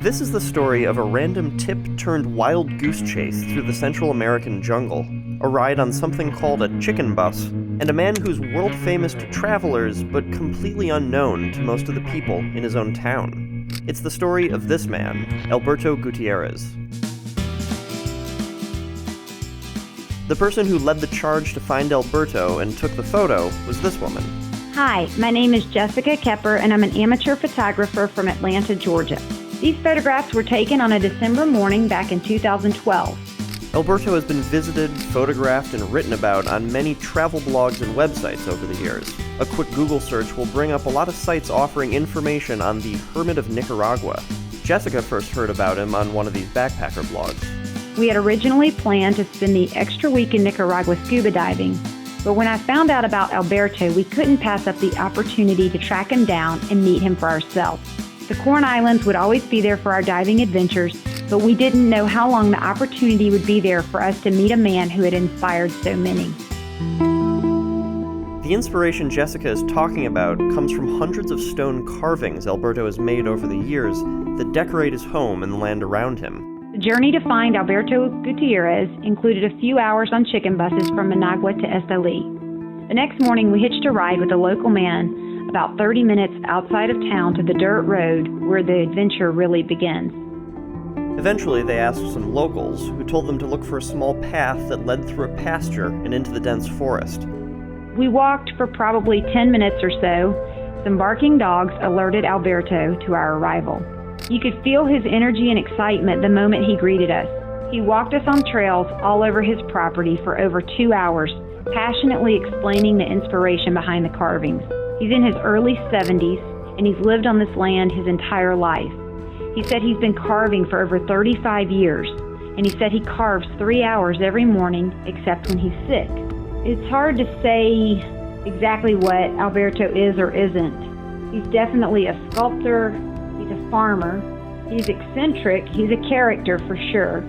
This is the story of a random tip-turned-wild goose chase through the Central American jungle, a ride on something called a chicken bus, and a man who's world-famous to travelers but completely unknown to most of the people in his own town. It's the story of this man, Alberto Gutierrez. The person who led the charge to find Alberto and took the photo was this woman. Hi, my name is Jessica Kepper, and I'm an amateur photographer from Atlanta, Georgia. These photographs were taken on a December morning back in 2012. Alberto has been visited, photographed, and written about on many travel blogs and websites over the years. A quick Google search will bring up a lot of sites offering information on the Hermit of Nicaragua. Jessica first heard about him on one of these backpacker blogs. We had originally planned to spend the extra week in Nicaragua scuba diving, but when I found out about Alberto, we couldn't pass up the opportunity to track him down and meet him for ourselves. The Corn Islands would always be there for our diving adventures, but we didn't know how long the opportunity would be there for us to meet a man who had inspired so many. The inspiration Jessica is talking about comes from hundreds of stone carvings Alberto has made over the years that decorate his home and the land around him. The journey to find Alberto Gutierrez included a few hours on chicken buses from Managua to Esteli. The next morning, we hitched a ride with a local man about 30 minutes outside of town to the dirt road where the adventure really begins. Eventually, they asked some locals, who told them to look for a small path that led through a pasture and into the dense forest. We walked for probably 10 minutes or so. Some barking dogs alerted Alberto to our arrival. You could feel his energy and excitement the moment he greeted us. He walked us on trails all over his property for over 2 hours, passionately explaining the inspiration behind the carvings. He's in his early 70s, and he's lived on this land his entire life. He said he's been carving for over 35 years, and he said he carves 3 hours every morning except when he's sick. It's hard to say exactly what Alberto is or isn't. He's definitely a sculptor, he's a farmer, he's eccentric, he's a character for sure.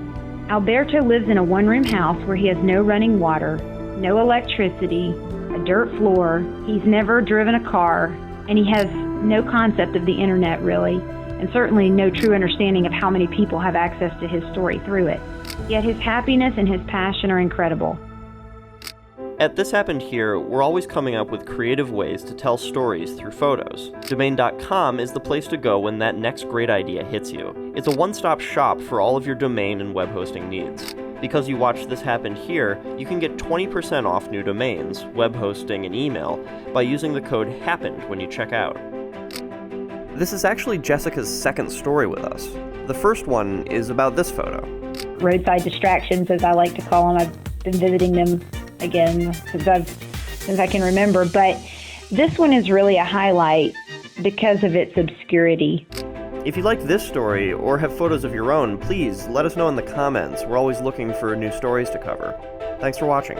Alberto lives in a one-room house where he has no running water, no electricity, a dirt floor, he's never driven a car, and he has no concept of the internet really, and certainly no true understanding of how many people have access to his story through it. Yet his happiness and his passion are incredible. At This Happened Here, we're always coming up with creative ways to tell stories through photos. Domain.com is the place to go when that next great idea hits you. It's a one-stop shop for all of your domain and web hosting needs. Because you watch This Happened Here, you can get 20% off new domains, web hosting, and email by using the code HAPPENED when you check out. This is actually Jessica's second story with us. The first one is about this photo. Roadside distractions, as I like to call them. I've been visiting them again since I can remember, but this one is really a highlight because of its obscurity. If you like this story or have photos of your own, please let us know in the comments. We're always looking for new stories to cover. Thanks for watching.